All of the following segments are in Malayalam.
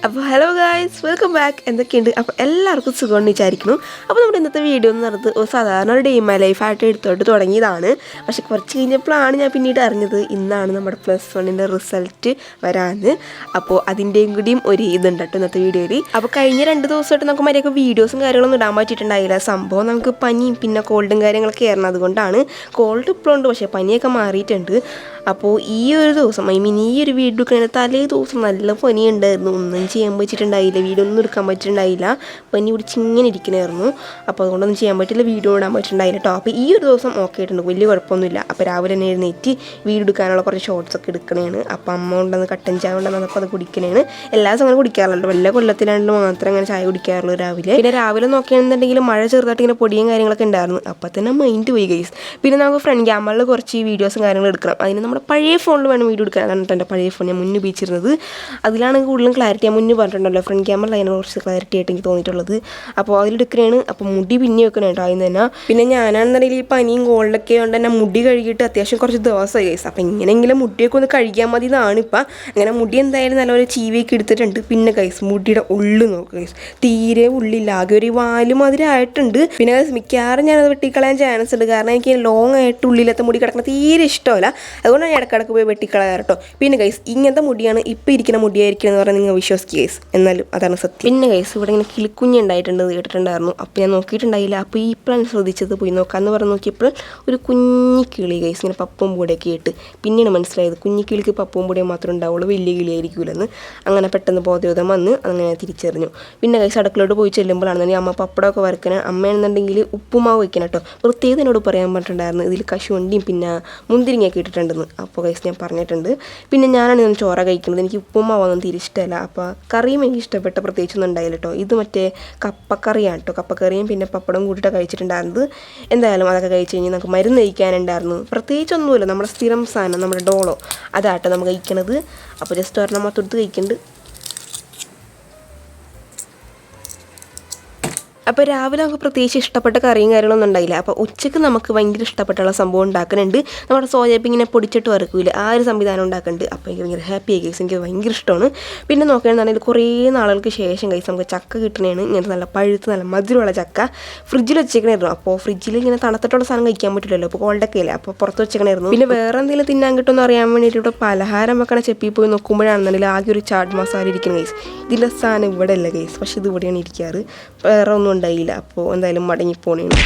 അപ്പോൾ ഹലോ ഗായ്സ്, വെൽക്കം ബാക്ക്. എന്തൊക്കെയുണ്ട്? അപ്പോൾ എല്ലാവർക്കും സുഖമെന്ന് വിചാരിക്കുന്നു. അപ്പോൾ നമ്മുടെ ഇന്നത്തെ വീഡിയോ എന്ന് പറയുന്നത് സാധാരണ ഒരു ഡേ മൈ ലൈഫായിട്ട് എടുത്തോട്ട് തുടങ്ങിയതാണ്. പക്ഷെ കുറച്ച് കഴിഞ്ഞപ്പോഴാണ് ഞാൻ പിന്നീട് അറിഞ്ഞത് ഇന്നാണ് നമ്മുടെ +1ൻ്റെ റിസൾട്ട് വരാമെന്ന്. അപ്പോൾ അതിൻ്റെയും കൂടിയും ഒരു ഇതുണ്ട് കേട്ടോ ഇന്നത്തെ വീഡിയോയിൽ. അപ്പോൾ കഴിഞ്ഞ 2 ദിവസമായിട്ട് നമുക്ക് മര്യാദക്ക് വീഡിയോസും കാര്യങ്ങളൊന്നും ഇടാൻ പറ്റിയിട്ടുണ്ടായില്ല. സംഭവം നമുക്ക് പനിയും പിന്നെ കോൾഡും കാര്യങ്ങളൊക്കെ ആയിരുന്നു. അതുകൊണ്ടാണ് കോൾഡ് ഇപ്പോഴുണ്ട്, പക്ഷേ പനിയൊക്കെ മാറിയിട്ടുണ്ട്. അപ്പോൾ ഈ ഒരു ദിവസം ഈ ഒരു വീഡിയോ എടുക്കുന്നതിന് തലേ ദിവസം നല്ല പനി ഉണ്ടായിരുന്നു. ഒന്നും ചെയ്യാൻ പറ്റിയിട്ടുണ്ടായില്ല, വീഡിയോ ഒന്നും എടുക്കാൻ പറ്റിയിട്ടുണ്ടായില്ല. പനി പിടിച്ച് ഇങ്ങനെ ഇരിക്കണമായിരുന്നു. അപ്പോൾ അതുകൊണ്ടൊന്നും ചെയ്യാൻ പറ്റില്ല, വീഡിയോ ഇടാൻ പറ്റിയിട്ടുണ്ടായില്ല കേട്ടോ. അപ്പോൾ ഈ ഒരു ദിവസം ഓക്കെ ആയിട്ടുണ്ട്, വലിയ കുഴപ്പമൊന്നുമില്ല. അപ്പോൾ രാവിലെ തന്നെ എഴുന്നേറ്റ് വീഡിയോ എടുക്കാനുള്ള കുറച്ച് ഷോർട്സ് ഒക്കെ എടുക്കണേണ്. അപ്പോൾ അമ്മ ഉണ്ടെന്ന് കട്ടൻ ചായ ഉണ്ടെന്ന് അപ്പോൾ അത് കുടിക്കണേണ്. എല്ലാ ദിവസം അങ്ങനെ കുടിക്കാറുണ്ട്, വല്ല കൊല്ലത്തിലാണ്ട് മാത്രം അങ്ങനെ ചായ കുടിക്കാറുള്ളൂ രാവിലെ. പിന്നെ രാവിലെ നോക്കുകയാണെന്നുണ്ടെങ്കിൽ മഴ ചെറുതായിട്ട് ഇങ്ങനെ പൊടിയും കാര്യങ്ങളൊക്കെ ഉണ്ടായിരുന്നു. അപ്പോൾ തന്നെ മൈൻഡ് പോയി ഗൈസ്. പിന്നെ നമുക്ക് ഫ്രണ്ട് ക്യാമറയിൽ കുറച്ച് വീഡിയോസും കാര്യങ്ങളും എടുക്കണം. അതിന് നമ്മുടെ പഴയ ഫോണിൽ വേണം വീഡിയോ എടുക്കാൻ. അതാണ് എൻ്റെ പഴയ ഫോൺ ഞാൻ മുന്നേ ഉപയോഗിച്ചിരുന്നത്. അതിലാണ് കൂടുതലും ക്ലാരിറ്റി. ഞാൻ മുന്നേ പറഞ്ഞിട്ടുണ്ടല്ലോ, ഫ്രണ്ട് ക്യാമറ അതിനെ കുറച്ച് ക്ലാരിറ്റി ആയിട്ട് എനിക്ക് തോന്നിയിട്ടുള്ളത്. അപ്പോൾ അതിലെടുക്കുകയാണ്. അപ്പോൾ മുടി പിന്നെ വെക്കണം കേട്ടോ അതിന് തന്നെ. പിന്നെ ഞാനാണെന്നുണ്ടെങ്കിൽ ഈ പനിയും കോൾഡൊക്കെ കൊണ്ട് തന്നെ മുടി കഴുകിയിട്ട് അത്യാവശ്യം കുറച്ച് ദിവസമായി ഗൈസ്. അപ്പോൾ ഇങ്ങനെയെങ്കിലും മുടിയൊക്കെ ഒന്ന് കഴുകിയാൽ മതി എന്നാണ് ഇപ്പം. അങ്ങനെ മുടി എന്തായാലും നല്ലപോലെ ചീവിയൊക്കെ എടുത്തിട്ടുണ്ട്. പിന്നെ ഗൈസ് മുടിയുടെ ഉള്ളു നോക്കുക ഗൈസ്, തീരെ ഉള്ളില്ല, ആകെ ഒരു വാല് മാതിരി ആയിട്ടുണ്ട്. പിന്നെ മിക്കവാറും ഞാനത് വെട്ടിക്കളയാൻ ചാൻസ് ഉണ്ട്, കാരണം എനിക്ക് ലോങ് ആയിട്ട് ഉള്ളിലത്തെ മുടി കിടക്കുന്നത് തീരെ ഇഷ്ടമല്ല. അതുകൊണ്ടാണ് ഇടക്കിടക്ക് പോയി വെട്ടിക്കളയാറ് കേട്ടോ. പിന്നെ ഗൈസ് ഇങ്ങനത്തെ മുടിയാണ് ഇപ്പോൾ ഇരിക്കുന്ന മുടിയായിരിക്കും എന്ന് പറഞ്ഞാൽ നിങ്ങൾ വിശ്വസിക്കുക ഗൈസ്, എന്നാലും അതാണ് സത്യം. പിന്നെ ഗൈസ് ഇവിടെ ഇങ്ങനെ കിളിക്കുഞ്ഞ് ഉണ്ടായിട്ടുണ്ട് കേട്ടിട്ടുണ്ടായിരുന്നു. അപ്പോൾ ഞാൻ നോക്കിയിട്ടുണ്ടായില്ല. അപ്പോൾ ഈ പ്ലാൻ ശ്രദ്ധിച്ചത് പോയി നോക്കാമെന്ന് പറഞ്ഞ് നോക്കിയപ്പോൾ ഒരു കുഞ്ഞി കിളി ഗൈസ് ഇങ്ങനെ പപ്പും പൊടിയൊക്കെ ഇട്ട്. പിന്നെയാണ് മനസ്സിലായത് കുഞ്ഞി കിളിക്ക് പപ്പും പൊടിയും മാത്രമേ ഉണ്ടാവുള്ളൂ, വലിയ കിളിയായിരിക്കില്ലെന്ന്. അങ്ങനെ പെട്ടെന്ന് ബോധോദയം വന്ന് അങ്ങനെ തിരിച്ചറിഞ്ഞു. പിന്നെ ഗൈസ് അടുക്കളോട്ട് പോയി ചെല്ലുമ്പോഴാണെന്നുണ്ടെങ്കിൽ അമ്മ പപ്പടമൊക്കെ വരക്കണം. അമ്മയാണെന്നുണ്ടെങ്കിൽ ഉപ്പുമാവ് വയ്ക്കണം കേട്ടോ. പ്രത്യേകം എന്നോട് പറയാൻ പറഞ്ഞിട്ടുണ്ടായിരുന്നു ഇതിൽ കശുവണ്ടിയും പിന്നെ മുന്തിരിങ്ങയൊക്കെ ഇട്ടിട്ടുണ്ടെന്ന്. അപ്പോൾ ഗൈസ് ഞാൻ പറഞ്ഞിട്ടുണ്ട്. പിന്നെ ഞാനാണ് ഇന്ന് ചോറ കഴിക്കുന്നത്, എനിക്ക് ഉപ്പുമാവൊന്നും തീരെ ഇഷ്ടമല്ല. അപ്പോൾ കറിയും എനിക്ക് ഇഷ്ടപ്പെട്ട പ്രത്യേകിച്ചൊന്നും ഉണ്ടായില്ല കേട്ടോ. ഇത് മറ്റേ കപ്പക്കറിയാണ് കേട്ടോ. കപ്പക്കറിയും പിന്നെ പപ്പടം കൂട്ടിയിട്ടാണ് കഴിച്ചിട്ടുണ്ടായിരുന്നത്. എന്തായാലും അതൊക്കെ കഴിച്ച് കഴിഞ്ഞ് നമുക്ക് മരുന്ന് കഴിക്കാനുണ്ടായിരുന്നു. പ്രത്യേകിച്ചൊന്നുമില്ല, നമ്മുടെ സ്ഥിരം സാധനം നമ്മുടെ ഡോളോ അതാട്ടോ നമ്മൾ കഴിക്കണത്. അപ്പോൾ ജസ്റ്റ് ഒരെണ്ണം മൊത്തം എടുത്ത് കഴിക്കുന്നുണ്ട്. അപ്പോൾ രാവിലെ നമുക്ക് പ്രത്യേകിച്ച് ഇഷ്ടപ്പെട്ട കറിയും കാര്യങ്ങളൊന്നും ഉണ്ടായില്ല. അപ്പോൾ ഉച്ചയ്ക്ക് നമുക്ക് ഭയങ്കര ഇഷ്ടപ്പെട്ടുള്ള സംഭവം ഉണ്ടാക്കുന്നുണ്ട്. നമ്മുടെ സോയാബീൻ ഇങ്ങനെ പൊടിച്ചിട്ട് വറക്കില്ല, ആ ഒരു സംവിധാനം ഉണ്ടാക്കുന്നുണ്ട്. അപ്പോൾ എനിക്ക് ഭയങ്കര ഹാപ്പി ആയി ഗൈസ്, എനിക്ക് ഭയങ്കര ഇഷ്ടമാണ്. പിന്നെ നോക്കുകയാണെന്നുണ്ടെങ്കിൽ കുറേ നാളുകൾക്ക് ശേഷം ഗൈസ് നമുക്ക് ചക്ക കിട്ടണേണ്. ഇങ്ങനത്തെ നല്ല പഴുത്ത് നല്ല മധുരമുള്ള ചക്ക ഫ്രിഡ്ജിൽ വെച്ചേക്കണായിരുന്നു. അപ്പോൾ ഫ്രിഡ്ജിൽ ഇങ്ങനെ തണുത്തിട്ടുള്ള സാധനം കഴിക്കാൻ പറ്റില്ലല്ലോ, അപ്പോൾ കോൾഡൊക്കെ ഇല്ല, അപ്പോൾ പുറത്ത് വെച്ചേക്കണായിരുന്നു. പിന്നെ വേറെ എന്തെങ്കിലും തിന്നാൻ കിട്ടുമെന്ന് അറിയാൻ വേണ്ടിയിട്ട് ഇവിടെ പലഹാരം വെക്കണ ചെപ്പിൽ പോയി നോക്കുമ്പോഴാണെന്നുണ്ടെങ്കിൽ ആകെ ഒരു ചാട്ട് മസാല ഇരിക്കുന്ന ഗൈസ്. ഇതിൻ്റെ സാധനം ഇവിടെ അല്ല ഗൈസ്, പക്ഷേ ഇത് ഇവിടെയാണ് ഇരിക്കാറ്, വേറെ ഒന്നും ഉണ്ടായില്ല. അപ്പോൾ എന്തായാലും മടങ്ങിപ്പോണേണ്.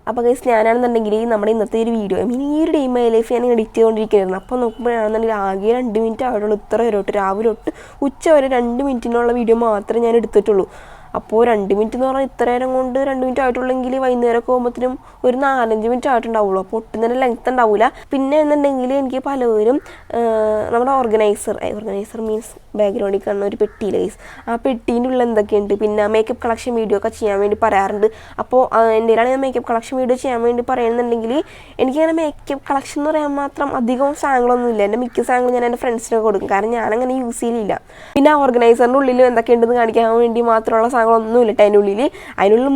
അപ്പോൾ ഗൈസ് ഞാനാണെന്നുണ്ടെങ്കിൽ നമ്മുടെ ഇന്നത്തെ ഒരു വീഡിയോ ഈ ഒരു ഡേ മൈ ലൈഫ് ഞാൻ എഡിറ്റ് ചെയ്തുകൊണ്ടിരിക്കുകയായിരുന്നു. അപ്പോൾ നോക്കുമ്പോഴാണെന്നുണ്ടെങ്കിൽ ആകെ 2 മിനിറ്റ് ആയിട്ടുള്ളൂ. ഇത്ര വരെ തൊട്ട് രാവിലെ തൊട്ട് ഉച്ച വരെ 2 മിനിറ്റിനുള്ള വീഡിയോ മാത്രമേ ഞാൻ എടുത്തിട്ടുള്ളൂ. അപ്പോൾ 2 മിനിറ്റ് എന്ന് പറഞ്ഞാൽ ഇത്ര നേരം കൊണ്ട് 2 മിനിറ്റ് ആയിട്ടുള്ളെങ്കിൽ വൈകുന്നേരമൊക്കെ പോകുമ്പോഴത്തേനും ഒരു 4-5 മിനിറ്റ് ആയിട്ടുണ്ടാവുള്ളൂ. അപ്പോൾ ഒട്ടും തന്നെ ലെങ്ത് ഉണ്ടാവില്ല. പിന്നെ എന്നുണ്ടെങ്കിൽ എനിക്ക് പലവരും നമ്മുടെ ഓർഗനൈസർ മീൻസ് ബാക്ക്ഗ്രൗണ്ടിൽ കാണുന്ന ഒരു പെട്ടിയില്ല ഗൈസ്, ആ പെട്ടീൻ്റെ ഉള്ളിൽ എന്തൊക്കെയുണ്ട് പിന്നെ മേക്കപ്പ് കളക്ഷൻ വീഡിയോ ഒക്കെ ചെയ്യാൻ വേണ്ടി പറയാറുണ്ട്. അപ്പോൾ എന്തെങ്കിലും ഞാൻ മേക്കപ്പ് കളക്ഷൻ വീഡിയോ ചെയ്യാൻ വേണ്ടി പറയുന്നുണ്ടെങ്കിൽ എനിക്കങ്ങനെ മേക്കപ്പ് കളക്ഷൻ എന്ന് പറയാൻ മാത്രം അധികം സാധനങ്ങളൊന്നുമില്ല. എൻ്റെ മിക്ക സാധനങ്ങളും ഞാൻ എൻ്റെ ഫ്രണ്ട്സിനൊക്കെ കൊടുക്കും, കാരണം ഞാനങ്ങനെ യൂസ് ചെയ്യില്ല. പിന്നെ ഓർഗനൈസറിൻ്റെ ഉള്ളിൽ എന്തൊക്കെയുണ്ടെന്ന് കാണിക്കാൻ വേണ്ടി മാത്രമുള്ള സാധനങ്ങളൊന്നുമില്ല കേട്ടോ. അതിനുള്ളിൽ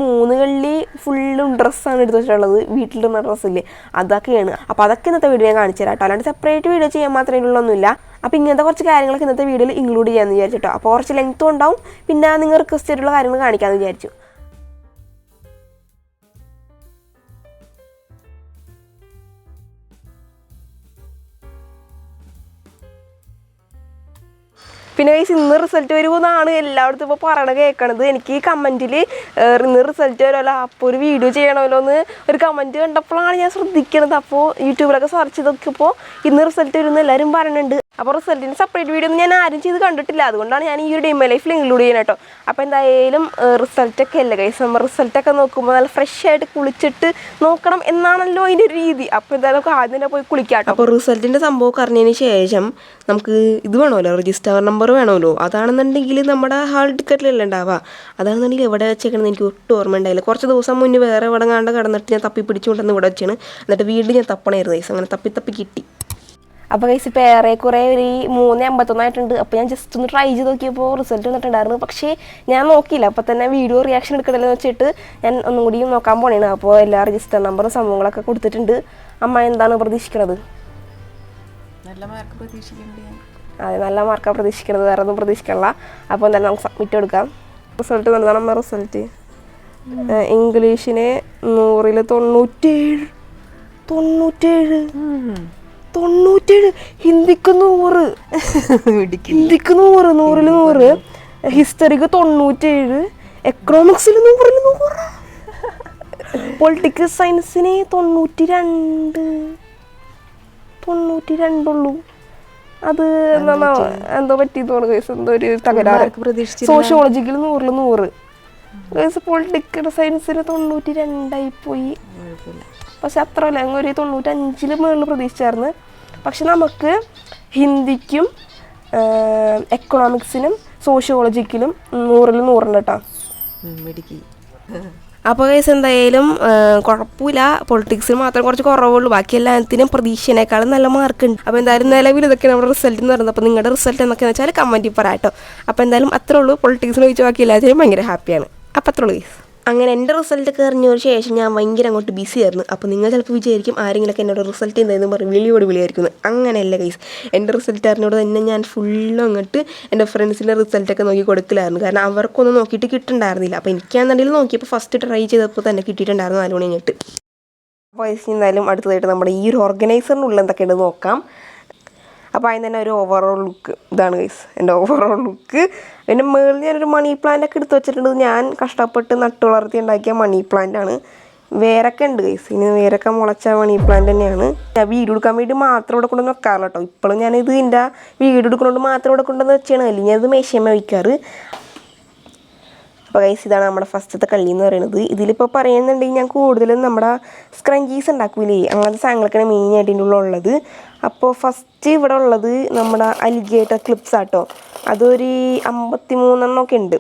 3 കള്ളി ഫുള്ളും ഡ്രസ്സാണ് എടുത്ത് വെച്ചിട്ടുള്ളത്, വീട്ടിലിടുന്ന ഡ്രസ്സില്ലേ അതൊക്കെയാണ്. അപ്പോൾ അതൊക്കെ ഇന്നത്തെ വീഡിയോ ഞാൻ കാണിച്ചു തരാം കേട്ടോ, അല്ലാണ്ട് സെപ്പറേറ്റ് വീഡിയോ ചെയ്യാൻ മാത്രമേ ഇതിലുള്ളൊന്നുമില്ല. അപ്പോൾ ഇങ്ങനത്തെ കുറച്ച് കാര്യങ്ങളൊക്കെ ഇന്നത്തെ വീഡിയോയിൽ ഇൻക്ലൂഡ് ചെയ്യാമെന്ന് വിചാരിച്ചിട്ടോ. അപ്പോൾ കുറച്ച് ലെങ്ത്തും ഉണ്ടാവും, പിന്നെ നിങ്ങൾ റിക്വസ്റ്റ് ചെയ്തിട്ടുള്ള കാര്യങ്ങൾ കാണിക്കാമെന്ന് വിചാരിച്ചു. പിന്നെ ഗൈസ് ഇന്ന് റിസൾട്ട് വരുമെന്നാണ് എല്ലായിടത്തും ഇപ്പോൾ പറയണത് കേൾക്കണത്. എനിക്ക് ഈ കമൻറ്റിൽ ഇന്ന് റിസൾട്ട് വരുമല്ലോ അപ്പോൾ ഒരു വീഡിയോ ചെയ്യണമല്ലോ എന്ന് ഒരു കമൻറ്റ് കണ്ടപ്പോഴാണ് ഞാൻ ശ്രദ്ധിക്കണത്. അപ്പോൾ യൂട്യൂബിലൊക്കെ സെർച്ച് ചെയ്ത് നോക്കിയപ്പോൾ ഇന്ന് റിസൾട്ട് വരുമെന്ന് എല്ലാവരും പറയുന്നുണ്ട്. അപ്പോൾ റിസൾട്ടിന് സെപ്പറേറ്റ് വീഡിയോ ഒന്നും ഞാൻ ആരും ചെയ്ത് കണ്ടിട്ടില്ല, അതുകൊണ്ടാണ് ഞാൻ ഈ ഒരു ഡേ മൈ ലൈഫിൽ ഇൻക്ലൂഡ് ചെയ്യണം കേട്ടോ. അപ്പോൾ എന്തായാലും റിസൾട്ടൊക്കെ അല്ലേ ഗൈസ്, നമ്മൾ റിസൾട്ടൊക്കെ നോക്കുമ്പോൾ നല്ല ഫ്രഷ് ആയിട്ട് കുളിച്ചിട്ട് നോക്കണം എന്നാണല്ലോ അതിൻ്റെ ഒരു രീതി. അപ്പോൾ എന്തായാലും നമുക്ക് ആദ്യം തന്നെ പോയി കുളിക്കാം കേട്ടോ. അപ്പോൾ റിസൾട്ടിൻ്റെ സംഭവമൊക്കെ അറിഞ്ഞതിന് ശേഷം നമുക്ക് ഇത് വേണമല്ലോ, രജിസ്റ്റർ നമ്പർ വേണമല്ലോ. അതാണെന്നുണ്ടെങ്കിൽ നമ്മുടെ ഹാൾ ടിക്കറ്റിലല്ലേ ഉണ്ടാവുക. അതാണെന്നുണ്ടെങ്കിൽ എവിടെ വെച്ചേക്കണമെന്ന് എനിക്ക് ഒട്ടും ഓർമ്മ ഉണ്ടായില്ല. കുറച്ച് ദിവസം മുന്നേ വേറെ എവിടെ കണ്ട് കിടന്നിട്ട് ഞാൻ തപ്പി പിടിച്ചുകൊണ്ടെന്ന് ഇവിടെ വെച്ചാണ്. എന്നിട്ട് വീണ്ടും ഞാൻ തപ്പണമായിരുന്നു ഗൈസ്, അങ്ങനെ തപ്പി കിട്ടി. അപ്പോൾ ഗൈസ് ഇപ്പോൾ ഏറെക്കുറെ ഒരു 3:51 ആയിട്ടുണ്ട്. അപ്പോൾ ഞാൻ ജസ്റ്റ് ഒന്ന് ട്രൈ ചെയ്ത് നോക്കിയപ്പോൾ റിസൾട്ട് വന്നിട്ടുണ്ടായിരുന്നു. പക്ഷേ ഞാൻ നോക്കിയില്ല, അപ്പോൾ തന്നെ വീഡിയോ റിയാക്ഷൻ എടുക്കണമെന്ന് വെച്ചിട്ട് ഞാൻ ഒന്നും കൂടി നോക്കാൻ പോണേണ്. അപ്പോൾ എല്ലാ രജിസ്റ്റർ നമ്പറും സംഭവങ്ങളൊക്കെ കൊടുത്തിട്ടുണ്ട്. അമ്മ എന്താണ് പ്രതീക്ഷിക്കുന്നത്? നല്ല മാർക്ക് പ്രതീക്ഷിക്കുന്നുണ്ട് ഞാൻ. അതെ, നല്ല മാർക്കാണ് പ്രതീക്ഷിക്കുന്നത്, വേറെ ഒന്നും പ്രതീക്ഷിക്കണില്ല. അപ്പോൾ എന്തായാലും നമുക്ക് സബ്മിറ്റ് കൊടുക്കാം. റിസൾട്ട് നല്ലതാണ്. നമ്മുടെ റിസൾട്ട് ഇംഗ്ലീഷിന് 100-ൽ 97, ഹിന്ദിക്ക് 100, ഹിന്ദിക്ക് 100, 100-ൽ 100, ഹിസ്റ്ററിക്ക് 97, എക്കണോമിക്സിൽ 100-ൽ 100, പൊളിറ്റിക്കൽ സയൻസിന് 92 ഉള്ളൂ. അത് എന്തോ പറ്റിയെന്ന് തോന്നുന്നു, എന്തോ ഒരു തകരാറ്. സോഷ്യോളജിക്കൽ 100-ൽ 100, പൊളിറ്റിക്കൽ സയൻസിന് 92 പോയി. പക്ഷെ അത്രയല്ല, ഞങ്ങൾ ഒരു 95-ൽ മുകളിൽ പ്രതീക്ഷിച്ചായിരുന്നു. പക്ഷെ നമുക്ക് ഹിന്ദിക്കും എക്കണോമിക്സിനും സോഷ്യോളജിക്കലും 100-ൽ 100 കേട്ടോ. അപ്പോൾ കേസ് എന്തായാലും കുഴപ്പമില്ല, പൊളിറ്റിക്സിന് മാത്രം കുറച്ച് കുറവുള്ളൂ, ബാക്കി എല്ലാത്തിനും പ്രതീക്ഷേനേക്കാളും നല്ല മാർക്കുണ്ട്. അപ്പോൾ എന്തായാലും നിലവിൽ ഇതൊക്കെ നമ്മുടെ റിസൾട്ട് എന്ന് പറയുന്നത്. അപ്പോൾ നിങ്ങളുടെ റിസൾട്ട് എന്നൊക്കെയെന്ന് വെച്ചാൽ കമൻറ്റിൽ പറയാം കേട്ടോ. അപ്പോൾ എന്തായാലും അത്രേ ഉള്ളൂ, പൊളിറ്റിക്സിന് ചോദിച്ച ബാക്കി എല്ലാത്തിനും ഭയങ്കര ഹാപ്പിയാണ്. അപ്പോൾ അത്രേ ഉള്ളൂ കേസ്. അങ്ങനെ എൻ്റെ റിസൾട്ട് കയറിഞ്ഞതിന് ശേഷം ഞാൻ ഭയങ്കര അങ്ങോട്ട് ബിസി ആയിരുന്നു. അപ്പോൾ നിങ്ങൾ ചിലപ്പോൾ വിചാരിക്കും ആരെങ്കിലുമൊക്കെ എന്നോട് റിസൾട്ട് എന്തായെന്ന് പറഞ്ഞ് വിളിയായിരിക്കുന്നു. അങ്ങനെയല്ല ഗൈസ്, എൻ്റെ റിസൾട്ട് അറിഞ്ഞോട് തന്നെ ഞാൻ ഫുള്ളും അങ്ങോട്ട് എൻ്റെ ഫ്രണ്ട്സിൻ്റെ റിസൾട്ടൊക്കെ നോക്കി കൊടുക്കലായിരുന്നു. കാരണം അവർക്കൊന്നും നോക്കിയിട്ട് കിട്ടുന്നുണ്ടായിരുന്നില്ല. അപ്പോൾ എനിക്കാണെന്നുണ്ടെങ്കിൽ നോക്കിയപ്പോൾ ഫസ്റ്റ് ട്രൈ ചെയ്തപ്പോൾ തന്നെ കിട്ടിയിട്ടുണ്ടായിരുന്നു 4 മണി കഴിഞ്ഞിട്ട്. അപ്പോൾ എന്തായാലും അടുത്തതായിട്ട് നമ്മുടെ ഈ ഒരു ഓർഗനൈസറിനുള്ളിൽ എന്തൊക്കെയുണ്ട് നോക്കാം. അപ്പോൾ അതിന് തന്നെ ഒരു ഓവറോൾ ലുക്ക് ഇതാണ് ഗൈസ്, എൻ്റെ ഓവറോൾ ലുക്ക്. പിന്നെ മുകളിൽ ഞാനൊരു മണി പ്ലാന്റ് ഒക്കെ എടുത്ത് വെച്ചിട്ടുണ്ട്. ഞാൻ കഷ്ടപ്പെട്ട് നട്ടു വളർത്തി ഉണ്ടാക്കിയ മണി പ്ലാന്റ് ആണ്. വേരൊക്കെ ഉണ്ട് ഗൈസ്, ഇനി വേരൊക്കെ മുളച്ച മണി പ്ലാന്റ് തന്നെയാണ്. ഞാൻ വീട് എടുക്കാൻ വേണ്ടി മാത്രം ഇവിടെ കൊണ്ടുവന്ന് വെക്കാറില്ല കേട്ടോ. ഇപ്പോഴും ഞാനിത് എൻ്റെ വീട് എടുക്കുന്നതുകൊണ്ട് മാത്രം ഇവിടെ കൊണ്ടുവന്ന് വെച്ചാണ്, അല്ലെങ്കിൽ അത് മേശയമ്മ വയ്ക്കാറ്. അപ്പോൾ ഗൈസ് ഇതാണ് നമ്മുടെ ഫസ്റ്റത്തെ കള്ളി എന്ന് പറയുന്നത്. ഇതിലിപ്പോൾ പറയുന്നുണ്ടെങ്കിൽ ഞാൻ കൂടുതലും നമ്മുടെ സ്ക്രഞ്ചീസ് ഉണ്ടാക്കൂലേ, അങ്ങനത്തെ സാധനങ്ങളൊക്കെയാണ് മെയിനായിട്ട് ഇതിൻ്റെ ഉള്ളത്. അപ്പോൾ ഫസ്റ്റ് ഇവിടെ ഉള്ളത് നമ്മുടെ അലിഗേറ്റർ ക്ലിപ്സ് ആട്ടോ. അതൊരു 53 ഒക്കെ ഉണ്ട്.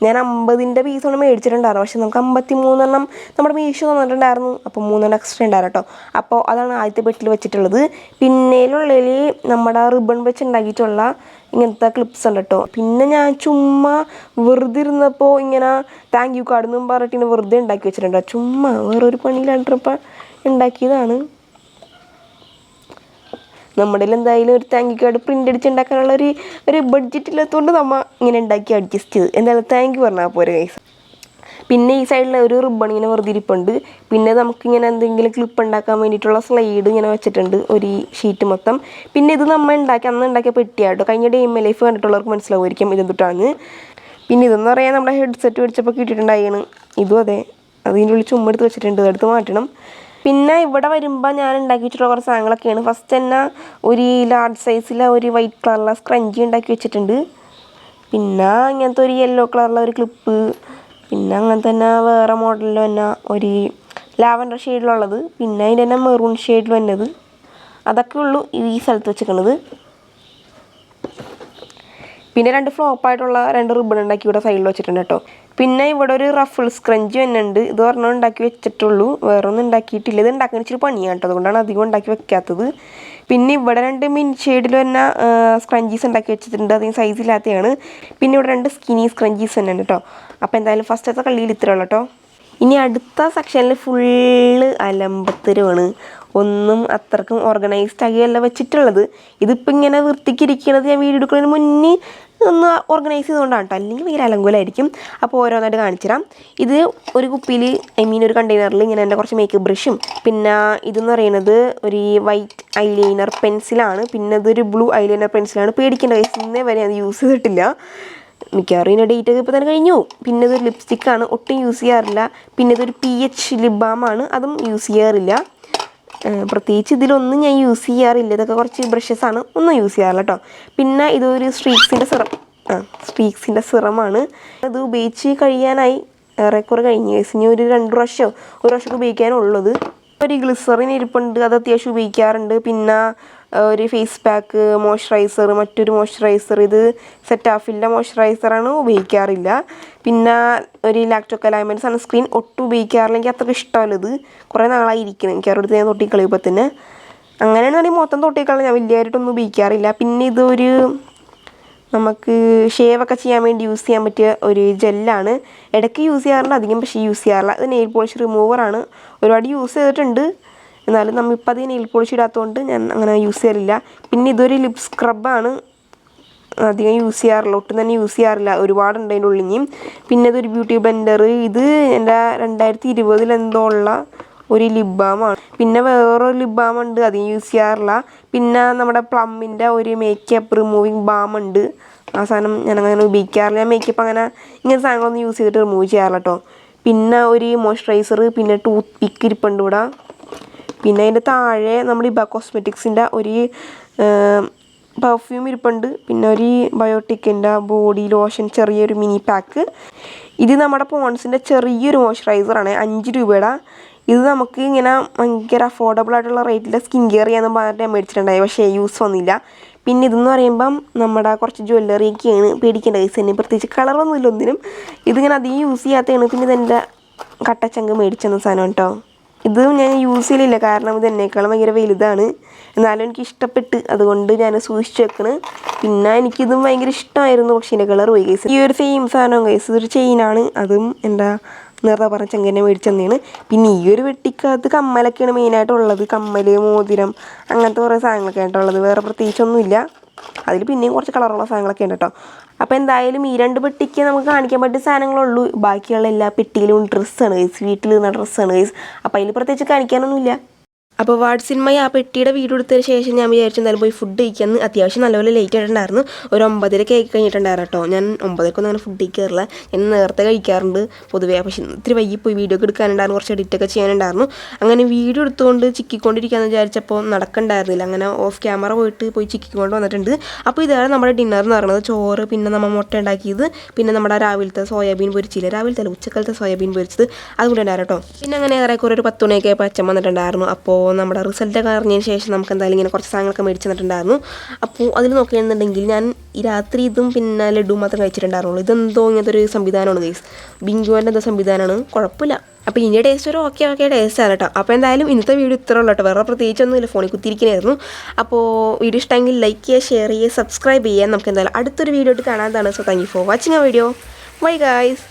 ഞാൻ 50-ൻ്റെ പീസാണ് മേടിച്ചിട്ടുണ്ടായിരുന്നു. പക്ഷെ നമുക്ക് 53 നമ്മുടെ മീഷോ തന്നിട്ടുണ്ടായിരുന്നു. അപ്പോൾ 3 എക്സ്ട്രാ ഉണ്ടായിരുന്നു കേട്ടോ. അപ്പോൾ അതാണ് ആദ്യത്തെ പെട്ടിൽ വെച്ചിട്ടുള്ളത്. പിന്നേലുള്ളിൽ നമ്മുടെ റിബൺ വെച്ച് ഉണ്ടാക്കിയിട്ടുള്ള ഇങ്ങനത്തെ ക്ലിപ്സ് ഉണ്ട് കേട്ടോ. പിന്നെ ഞാൻ ചുമ്മാ വെറുതെ ഇരുന്നപ്പോൾ ഇങ്ങനെ താങ്ക് യു കാർഡ് എന്നും പറഞ്ഞിട്ട് വെറുതെ ഉണ്ടാക്കി വെച്ചിട്ടുണ്ട്. ചുമ്മാ വേറൊരു പണിയിലാണ്ടിപ്പോൾ ഉണ്ടാക്കിയതാണ്. നമ്മുടെ എന്തായാലും ഒരു താങ്ക് യു കാർഡ് പ്രിൻ്റ് അടിച്ചുണ്ടാക്കാനുള്ള ഒരു ബഡ്ജറ്റ് ഇല്ലാത്തതുകൊണ്ട് നമ്മൾ ഇങ്ങനെ ഉണ്ടാക്കി അഡ്ജസ്റ്റ് ചെയ്ത് എന്തായാലും താങ്ക് യു പറഞ്ഞാൽ പോരെ ഗൈസ്. പിന്നെ ഈ സൈഡിൽ ഒരു റിബൺ ഇങ്ങനെ വെറുതെ ഇരിപ്പുണ്ട്. പിന്നെ നമുക്കിങ്ങനെ എന്തെങ്കിലും ക്ലിപ്പ് ഉണ്ടാക്കാൻ വേണ്ടിയിട്ടുള്ള സ്ലൈഡ് ഇങ്ങനെ വെച്ചിട്ടുണ്ട്, ഒരു ഷീറ്റ് മൊത്തം. പിന്നെ ഇത് നമ്മൾ അന്ന് ഉണ്ടാക്കിയ പെട്ടിയാട്ടോ. കഴിഞ്ഞ ഡെയിം ലൈഫ് കണ്ടിട്ടുള്ളവർക്ക് മനസ്സിലാവുമായിരിക്കും ഇതെന്തിട്ടാണ്. പിന്നെ ഇതെന്ന് പറയാൻ നമ്മുടെ ഹെഡ്സെറ്റ് മേടിച്ചപ്പോൾ കിട്ടിയിട്ടുണ്ടായിരുന്നു. ഇതും അതെ, അതിൻ്റെ ഉള്ളിൽ ചുമ്മെടുത്ത് വെച്ചിട്ടുണ്ട്, എടുത്ത് മാറ്റണം. പിന്നെ ഇവിടെ വരുമ്പോൾ ഞാൻ ഉണ്ടാക്കി വെച്ചിട്ടുള്ള കുറച്ച് സാധനങ്ങളൊക്കെയാണ്. ഫസ്റ്റ് തന്നെ ഒരു ലാർജ് സൈസിലെ ഒരു വൈറ്റ് കളറിലെ സ്ക്രഞ്ചി ഉണ്ടാക്കി വെച്ചിട്ടുണ്ട്. പിന്നെ ഇങ്ങനത്തെ ഒരു യെല്ലോ കളറിലെ ഒരു ക്ലിപ്പ്, പിന്നെ അങ്ങനെ തന്നെ വേറെ മോഡലിൽ തന്നെ ഒരു ലാവൻഡർ ഷെയ്ഡിലുള്ളത്, പിന്നെ അതിൻ്റെ തന്നെ മെറൂൺ ഷെയ്ഡിൽ വന്നത്. അതൊക്കെ ഉള്ളൂ ഈ സ്ഥലത്ത് വെച്ചിരിക്കുന്നത്. പിന്നെ 2 ഫ്ലോപ്പായിട്ടുള്ള 2 റിബൺ ഉണ്ടാക്കി ഇവിടെ സൈഡിൽ വെച്ചിട്ടുണ്ട് കേട്ടോ. പിന്നെ ഇവിടെ ഒരു റഫിൾ സ്ക്രഞ്ച് തന്നെയുണ്ട്. ഇത് ഒരെണ്ണം ഉണ്ടാക്കി വെച്ചിട്ടുള്ളൂ, വേറെ ഒന്നും ഉണ്ടാക്കിയിട്ടില്ല. ഇത് ഉണ്ടാക്കാൻ ഇച്ചിരി പണിയാണ് കേട്ടോ, അതുകൊണ്ടാണ് അധികം ഉണ്ടാക്കി വെക്കാത്തത്. പിന്നെ ഇവിടെ 2 മിൻറ്റ് ഷെയ്ഡിൽ തന്നെ സ്ക്രഞ്ചീസ് ഉണ്ടാക്കി വെച്ചിട്ടുണ്ട്, അതിന് സൈസ് ഇല്ലാത്തതാണ്. പിന്നെ ഇവിടെ 2 സ്കിനി സ്ക്രഞ്ചീസ് തന്നെയുണ്ട് കേട്ടോ. അപ്പോൾ എന്തായാലും ഫസ്റ്റത്തെ കള്ളിയിൽ ഇത്രയുള്ളൂ കേട്ടോ. ഇനി അടുത്ത സെക്ഷനിൽ ഫുള്ള് അലമ്പത്തരമാണ്. ഒന്നും അത്രക്കും ഓർഗനൈസ്ഡ് ആക്കിയല്ല വെച്ചിട്ടുള്ളത്. ഇതിപ്പോൾ ഇങ്ങനെ വൃത്തിക്കിരിക്കണത് ഞാൻ വീഡിയോ എടുക്കുന്നതിന് മുന്നേ ഒന്ന് ഓർഗനൈസ് ചെയ്തുകൊണ്ടാണ് കേട്ടോ, അല്ലെങ്കിൽ ഭയങ്കര അലങ്കോലമായിരിക്കും. അപ്പോൾ ഓരോന്നായിട്ട് കാണിച്ചു തരാം. ഇത് ഒരു കുപ്പിയിൽ ഒരു കണ്ടെയ്നറിൽ ഇങ്ങനെ എൻ്റെ കുറച്ച് മേക്കപ്പ് ബ്രഷും, പിന്നെ ഇതെന്ന് പറയുന്നത് ഒരു വൈറ്റ് ഐലൈനർ പെൻസിലാണ്. പിന്നെ ഇതൊരു ബ്ലൂ ഐലൈനർ പെൻസിലാണ്. പേടിക്കേണ്ട കേസ്, ഇന്നേ വരെ അത് യൂസ് ചെയ്തിട്ടില്ല. മിക്കവാറും ഇതിൻ്റെ ഡേറ്റ് ഒക്കെ ഇപ്പോൾ തന്നെ കഴിഞ്ഞു. പിന്നെ ഇതൊരു ലിപ്സ്റ്റിക്കാണ്, ഒട്ടും യൂസ് ചെയ്യാറില്ല. പിന്നെ ഇതൊരു PH ലിപ് ബാമാണ്, അതും യൂസ് ചെയ്യാറില്ല. പ്രത്യേകിച്ച് ഇതിലൊന്നും ഞാൻ യൂസ് ചെയ്യാറില്ല. ഇതൊക്കെ കുറച്ച് ബ്രഷസാണ്, ഒന്നും യൂസ് ചെയ്യാറില്ല കേട്ടോ. പിന്നെ ഇതൊരു സ്ട്രീക്സിൻ്റെ സിറമാണ്. ഇത് ഉപയോഗിച്ച് കഴിയാനായി, ഏറെക്കുറെ കഴിഞ്ഞ്. ഇനി ഒരു 2 പ്രാവശ്യമോ 1 പ്രാവശ്യമൊക്കെ ഉപയോഗിക്കാനുള്ളത്. ഒരു ഗ്ലിസറിൻ ഇരിപ്പുണ്ട്, അത് അത്യാവശ്യം ഉപയോഗിക്കാറുണ്ട്. പിന്നെ ഒരു ഫേസ് പാക്ക്, മോയ്സ്ചറൈസർ, മറ്റൊരു മോയ്സ്ചറൈസർ. ഇത് സെറ്റാഫിലിൻ്റെ മോയ്സ്ചറൈസറാണ്, ഉപയോഗിക്കാറില്ല. പിന്നെ ഒരു ലാക്ടോകലാമിൻ്റെ സൺസ്ക്രീൻ, ഒട്ടും ഉപയോഗിക്കാറില്ല. എനിക്ക് അത്രയ്ക്ക് ഇഷ്ടമല്ല ഇത്, കുറേ നാളായിരിക്കണം എനിക്ക് അവരുടെ ഞാൻ തൊട്ടിക്കളയുമ്പോൾ തന്നെ. അങ്ങനെയാണെന്നുണ്ടെങ്കിൽ മൊത്തം തൊട്ടിക്കളഞ്ഞ ഞാൻ വലിയതായിട്ടൊന്നും ഉപയോഗിക്കാറില്ല. പിന്നെ ഇതൊരു നമുക്ക് ഷേവൊക്കെ ചെയ്യാൻ വേണ്ടി യൂസ് ചെയ്യാൻ പറ്റിയ ഒരു ജെല്ലാണ്. ഇടയ്ക്ക് യൂസ് ചെയ്യാറുണ്ട്, അധികം പക്ഷേ യൂസ് ചെയ്യാറില്ല. ഇത് നെയിൽ പോളിഷ് റിമൂവറാണ്. ഒരുപാട് യൂസ് ചെയ്തിട്ടുണ്ട്, എന്നാലും നമ്മളിപ്പോൾ അത് നെയിൽ പോളിഷ് ഇടാത്തതുകൊണ്ട് ഞാൻ അങ്ങനെ യൂസ് ചെയ്യാറില്ല. പിന്നെ ഇതൊരു ലിപ് സ്ക്രബാണ്, അധികം യൂസ് ചെയ്യാറില്ല, ഒട്ടും തന്നെ യൂസ് ചെയ്യാറില്ല, ഒരുപാടുണ്ട് അതിൻ്റെ ഉള്ളിൽ. പിന്നെ ഇതൊരു ബ്യൂട്ടി ബ്ലെൻഡർ, ഇത് എൻ്റെ 2020 എന്തോ ഉള്ള ഒരു ലിപ് ബാമാണ്. പിന്നെ വേറൊരു ലിപ് ബാം ഉണ്ട്, അധികം യൂസ് ചെയ്യാറില്ല. പിന്നെ നമ്മുടെ പ്ലമ്മിൻ്റെ ഒരു മേക്കപ്പ് റിമൂവിങ് ബാം ഉണ്ട്, ആ സാധനം ഞാനങ്ങനെ ഉപയോഗിക്കാറില്ല. ഞാൻ മേക്കപ്പ് അങ്ങനെ ഇങ്ങനത്തെ സാധനങ്ങളൊന്നും യൂസ് ചെയ്തിട്ട് റിമൂവ് ചെയ്യാറില്ല കേട്ടോ. പിന്നെ ഒരു മോയ്സ്ചറൈസർ, പിന്നെ ടൂത്ത് പിക്ക് ഇരിപ്പുണ്ട് ഇവിടെ. പിന്നെ അതിൻ്റെ താഴെ നമ്മുടെ ഇബ കോസ്മെറ്റിക്സിൻ്റെ ഒരു പെർഫ്യൂം ഇരിപ്പുണ്ട്. പിന്നെ ഒരു ബയോട്ടിക്കിൻ്റെ ബോഡി ലോഷൻ ചെറിയൊരു മിനി പാക്ക്. ഇത് നമ്മുടെ പോൺസിൻ്റെ ചെറിയൊരു മോയ്സ്ചറൈസറാണ്, 5 രൂപയുടെ. ഇത് നമുക്ക് ഇങ്ങനെ ഭയങ്കര അഫോർഡബിൾ ആയിട്ടുള്ള റേറ്റിൽ സ്കിൻ കെയർ ചെയ്യാമെന്ന് പറഞ്ഞിട്ട് ഞാൻ മേടിച്ചിട്ടുണ്ടായി, പക്ഷേ യൂസ് വന്നില്ല. പിന്നെ ഇതെന്ന് പറയുമ്പം നമ്മുടെ കുറച്ച് ജ്വല്ലറിയൊക്കെയാണ്, പേടിക്കേണ്ട കേസ് തന്നെ, പ്രത്യേകിച്ച് കളറൊന്നുമില്ല ഒന്നിനും. ഇതിങ്ങനെ അധികം യൂസ് ചെയ്യാത്തതാണ്. പിന്നെ ഇതെൻ്റെ കട്ടച്ചങ്ക് മേടിച്ചെന്ന സാധനം കേട്ടോ. ഇത് ഞാൻ യൂസ് ചെയ്യലില്ല, കാരണം ഇത് എന്നേക്കാളും ഭയങ്കര വലുതാണ്. എന്നാലും എനിക്ക് ഇഷ്ടപ്പെട്ട്, അതുകൊണ്ട് ഞാൻ സൂക്ഷിച്ച് വെക്കണ്. പിന്നെ എനിക്കിതും ഭയങ്കര ഇഷ്ടമായിരുന്നു, പക്ഷേ എൻ്റെ കളർ പോയി കേസ്. ഈ ഒരു സെയിം സാധനം കേസ്, ഇതൊരു ചെയിനാണ്, അതും എൻ്റെ നേരത്തെ പറഞ്ഞ ചെങ്കന്നെ മേടിച്ചെന്നാണ്. പിന്നെ ഈ ഒരു വെട്ടിക്കകത്ത് കമ്മലൊക്കെയാണ് മെയിനായിട്ടുള്ളത്, കമ്മൽ, മോതിരം, അങ്ങനത്തെ കുറേ സാധനങ്ങളൊക്കെ ആയിട്ടുള്ളത്, വേറെ പ്രത്യേകിച്ചൊന്നുമില്ല. അതിൽ പിന്നെയും കുറച്ച് കളറുള്ള സാധനങ്ങളൊക്കെ ഉണ്ട് കേട്ടോ. അപ്പോൾ എന്തായാലും ഈ 2 പെട്ടിക്ക് നമുക്ക് കാണിക്കാൻ പറ്റിയ സാധനങ്ങളുള്ളൂ, ബാക്കിയുള്ള എല്ലാ പെട്ടിയിലും ഡ്രസ്സാണ് ഗൈസ്, വീട്ടിലിരുന്ന ഡ്രസ്സാണ് ഗൈസ്. അപ്പോൾ അതിൽ പ്രത്യേകിച്ച് കാണിക്കാനൊന്നുമില്ല. അപ്പോൾ വാട്സ് ഇൻ മൈ ആ പെട്ടിയുടെ വീഡിയോ എടുത്തതിന് ശേഷം ഞാൻ വിചാരിച്ചു എന്തായാലും പോയി ഫുഡ് കഴിക്കാമെന്ന്. അത്യാവശ്യം നല്ലപോലെ ലേറ്റ് ആയിട്ടുണ്ടായിരുന്നു, ഒരു 9:30 കേക്ക് കഴിഞ്ഞിട്ടുണ്ടായിരുന്നു കേട്ടോ. ഞാൻ 9:00 അങ്ങനെ ഫുഡ് കഴിക്കാറില്ല, ഞാൻ നേരത്തെ കഴിക്കാറുണ്ട് പൊതുവേ. പക്ഷേ ഇത്തിരി വൈകിപ്പോയി, വീഡിയോ ഒക്കെ എടുക്കാനുണ്ടായിരുന്നു, കുറച്ച് എഡിറ്റൊക്കെ ചെയ്യാനുണ്ടായിരുന്നു. അങ്ങനെ വീഡിയോ എടുത്തുകൊണ്ട് ചിക്കിക്കൊണ്ടിരിക്കാമെന്ന് വിചാരിച്ചപ്പോൾ നടക്കണ്ടായിരുന്നില്ല, അങ്ങനെ ഓഫ് ക്യാമറ പോയി ചിക്കിക്കൊണ്ട് വന്നിട്ടുണ്ട്. അപ്പോൾ ഇതാണ് നമ്മുടെ ഡിന്നർ എന്ന് പറയുന്നത്, ചോറ്, പിന്നെ നമ്മൾ മുട്ട ഉണ്ടാക്കിയത്, പിന്നെ നമ്മുടെ രാവിലത്തെ സോയാബീൻ പൊരിച്ചില്ല, രാവിലത്തെ ഉച്ചക്കാലത്തെ സോയാബീൻ പൊരിച്ചത്, അതുകൊണ്ട് ഉണ്ടായിരുന്നു കേട്ടോ. പിന്നെ അങ്ങനെ ഏറെക്കുറെ ഒരു 10 മണിയൊക്കെ അച്ഛൻ വന്നിട്ടുണ്ടായിരുന്നു. അപ്പോൾ നമ്മുടെ റിസൾട്ടൊക്കെ അറിഞ്ഞതിന് ശേഷം നമുക്ക് എന്തായാലും ഇങ്ങനെ കുറച്ച് സാധനങ്ങളൊക്കെ മേടിച്ച് തന്നിട്ടുണ്ടായിരുന്നു. അപ്പോൾ അതിൽ നോക്കുകയാണെന്നുണ്ടെങ്കിൽ ഞാൻ ഈ രാത്രി ഇതും പിന്നെ ലഡു മാത്രം കഴിച്ചിട്ടുണ്ടായിരുന്നുള്ളൂ. ഇതെന്തോ ഇങ്ങനത്തെ ഒരു സംവിധാനമാണ് ഗൈസ്, ബിങ്കുവിൻ്റെ എന്തോ സംവിധാനമാണ്, കുഴപ്പമില്ല. അപ്പോൾ ഇതിൻ്റെ ടേസ്റ്റ് ഒരു ഓക്കെ ടേസ്റ്റാണ് കേട്ടോ. അപ്പോൾ എന്തായാലും ഇന്നത്തെ വീഡിയോ ഇത്ര ഉള്ളൂ കേട്ടോ, വേറെ പ്രത്യേകിച്ചൊന്നുമില്ല, ഫോണിൽ കുത്തിയിരിക്കണമായിരുന്നു. അപ്പോൾ വീഡിയോ ഇഷ്ടമെങ്കിൽ ലൈക്ക് ചെയ്യുക, ഷെയർ ചെയ്യുക, സബ്സ്ക്രൈബ് ചെയ്യുക. നമുക്ക് എന്തായാലും അടുത്തൊരു വീഡിയോ ആയിട്ട് കാണാതാണ്. So thank you for watching a video. Bye guys.